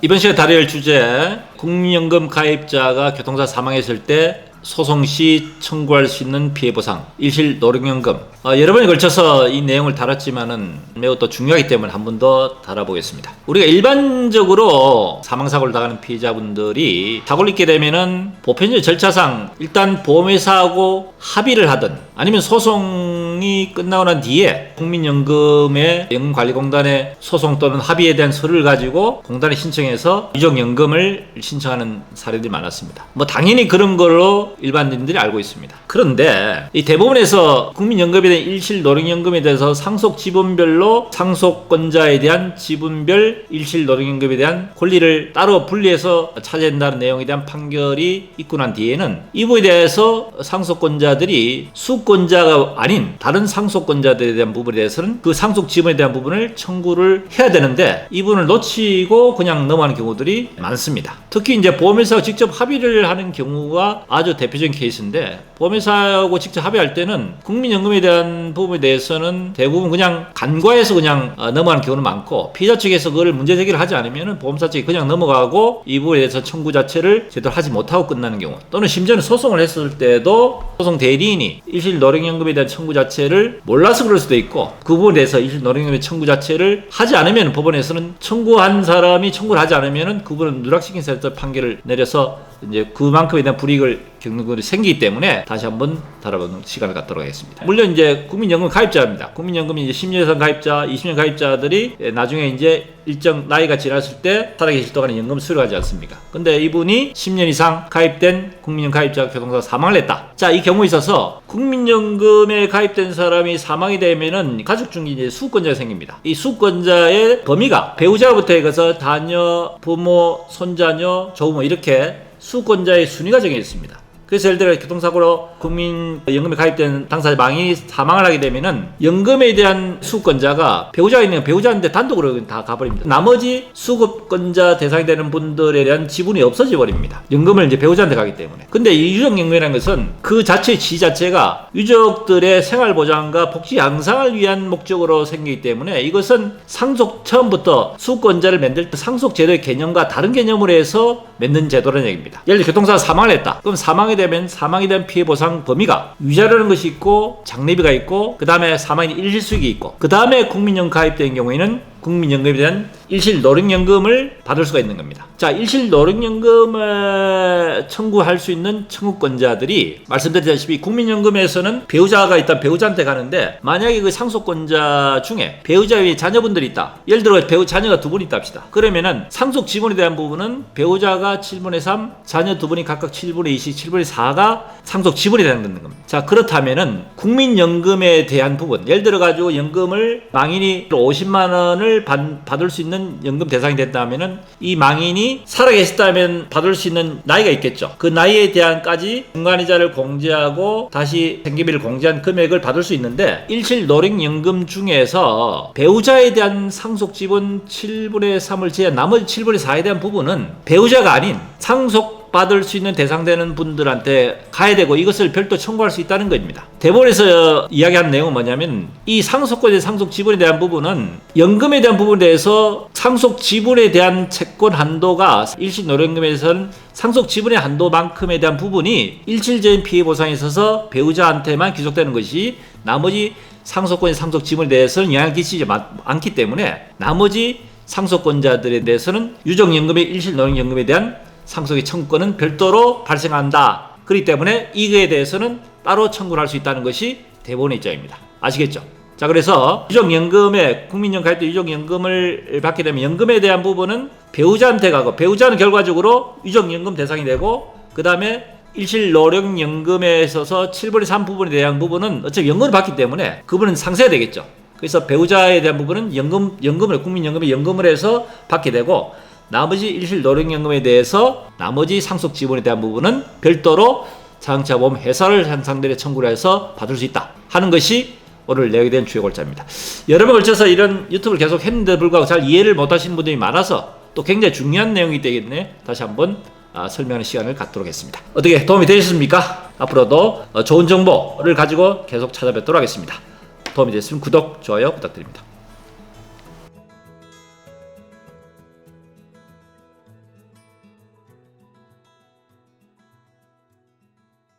이번 시간에 다룰 주제, 국민연금 가입자가 교통사 사망했을 때 소송 시 청구할 수 있는 피해보상, 일실 노령연금. 여러 번에 걸쳐서 이 내용을 다뤘지만은 매우 또 중요하기 때문에 한 번 더 다뤄보겠습니다. 우리가 일반적으로 사망사고를 당하는 피해자분들이 사고를 입게 되면은 보편적 절차상 일단 보험회사하고 합의를 하든 아니면 소송이 끝나고 난 뒤에 국민연금의 연금관리공단에 소송 또는 합의에 대한 서류를 가지고 공단에 신청해서 유족연금을 신청하는 사례들이 많았습니다. 당연히 그런 걸로 일반인들이 알고 있습니다. 그런데 이 대법원에서 국민연금에 대한 일실 노령연금에 대해서 상속 지분별로 상속권자에 대한 지분별 일실 노령연금에 대한 권리를 따로 분리해서 찾아야 된다는 내용에 대한 판결이 있고 난 뒤에는 이 부분에 대해서 상속권자들이 수권자가 아닌 다른 상속권자들에 대한 부분에 대해서는 그 상속 지분에 대한 부분을 청구를 해야 되는데 이 부분을 놓치고 그냥 넘어가는 경우들이 많습니다. 특히 이제 보험회사가 직접 합의를 하는 경우가 아주 대표적인 케이스인데, 보험회사하고 직접 합의할 때는 국민연금에 대한 부분에 대해서는 대부분 그냥 간과해서 그냥 넘어가는 경우는 많고, 피해자 측에서 그걸 문제 제기를 하지 않으면 보험사 측이 그냥 넘어가고 이 부분에 대해서 청구 자체를 제대로 하지 못하고 끝나는 경우, 또는 심지어는 소송을 했을 때도 소송 대리인이 일실 노령연금에 대한 청구 자체를 몰라서 그럴 수도 있고, 그 부분에 대해서 일실 노령연금의 청구 자체를 하지 않으면 법원에서는 청구한 사람이 청구를 하지 않으면 그 부분은 누락시킨 사례 판결을 내려서 이제 그만큼에 대한 불이익을 겪는 것이 생기기 때문에 다시 한번 다뤄보는 시간을 갖도록 하겠습니다. 물론 이제 국민연금 가입자입니다. 국민연금이 이제 10년 이상 가입자, 20년 가입자들이 나중에 이제 일정 나이가 지났을 때 살아계실 동안에 연금 수령하지 않습니까? 근데 이분이 10년 이상 가입된 국민연금 가입자가 교통사고 사망을 했다. 자, 이 경우에 있어서 국민연금에 가입된 사람이 사망이 되면은 가족 중에 이제 수권자가 생깁니다. 이 수권자의 범위가 배우자부터 해서 자녀, 부모, 손자녀, 조부모 이렇게 수권자의 순위가 정해 있습니다. 그래서 예를 들어 교통사고로 국민연금에 가입된 당사자 망인이 사망을 하게 되면은 연금에 대한 수급권자가 배우자가 있는 배우자한테 단독으로 다 가버립니다. 나머지 수급권자 대상이 되는 분들에 대한 지분이 없어져 버립니다. 연금을 이제 배우자한테 가기 때문에. 근데 이 유족연금이라는 것은 그 자체의 취지 자체가 유족들의 생활보장과 복지 향상을 위한 목적으로 생기기 때문에 이것은 상속 처음부터 수급권자를 만들 때 상속제도의 개념과 다른 개념으로 해서 만든 제도라는 얘기입니다. 예를 들어 교통사고 사망을 했다. 그럼 사망에 대한 피해 보상 범위가 위자료라는 것이 있고 장례비가 있고, 그 다음에 사망인 일시수익이 있고, 그 다음에 국민연금 가입된 경우에는 국민연금에 대한 일실 노령연금을 받을 수가 있는 겁니다. 자, 일실 노령연금을 청구할 수 있는 청구권자들이 말씀드렸다시피 국민연금에서는 배우자가 있다 배우자한테 가는데, 만약에 그 상속권자 중에 배우자의 자녀분들이 있다. 예를 들어 자녀가 두 분 있다 합시다. 그러면은 상속 지분에 대한 부분은 배우자가 7분의 3, 자녀 두 분이 각각 7분의 20, 7분의 4가 상속 지분이 되는 겁니다. 자, 그렇다면은 국민연금에 대한 부분, 예를 들어 가지고 연금을 망인이 50만 원을 받을 수 있는 연금 대상이 됐다면은 이 망인이 살아계셨다면 받을 수 있는 나이가 있겠죠. 그 나이에 대한까지 중간이자를 공제하고 다시 생계비를 공제한 금액을 받을 수 있는데, 일실 노령연금 중에서 배우자에 대한 상속 지분 7분의 3을 제외한 나머지 7분의 4에 대한 부분은 배우자가 아닌 상속 받을 수 있는 대상되는 분들한테 가야 되고, 이것을 별도 청구할 수 있다는 겁니다. 대법원에서 이야기하는 내용은 뭐냐면, 이 상속권의 상속 지분에 대한 부분은 연금에 대한 부분에 대해서 상속 지분에 대한 채권 한도가 일실 노령연금에서는 상속 지분의 한도만큼에 대한 부분이 일실적인 피해 보상에 있어서 배우자한테만 귀속되는 것이, 나머지 상속권의 상속 지분에 대해서는 영향을 끼치지 않기 때문에 나머지 상속권자들에 대해서는 유족연금의 일실 노령연금에 대한 상속의 청구권은 별도로 발생한다. 그렇기 때문에 이거에 대해서는 따로 청구를 할 수 있다는 것이 대법원의 입장입니다. 아시겠죠? 자, 그래서 유족연금에 국민연금 가입 때 유족연금을 받게 되면 연금에 대한 부분은 배우자한테 가고, 배우자는 결과적으로 유족연금 대상이 되고, 그 다음에 일실 노령연금에 있어서 7분의 3 부분에 대한 부분은 어차피 연금을 받기 때문에 그분은 상쇄가 되겠죠. 그래서 배우자에 대한 부분은 국민연금에 연금을 해서 받게 되고, 나머지 일실 노령연금에 대해서 나머지 상속 지분에 대한 부분은 별도로 자동차 보험 회사를 상대로 청구를 해서 받을 수 있다 하는 것이 오늘 내용에 대한 주요 골자입니다. 여러 번 걸쳐서 이런 유튜브를 계속 했는데 불구하고 잘 이해를 못하시는 분들이 많아서 또 굉장히 중요한 내용이기 때문에 다시 한번 설명하는 시간을 갖도록 하겠습니다. 어떻게 도움이 되셨습니까? 앞으로도 좋은 정보를 가지고 계속 찾아뵙도록 하겠습니다. 도움이 됐으면 구독, 좋아요 부탁드립니다.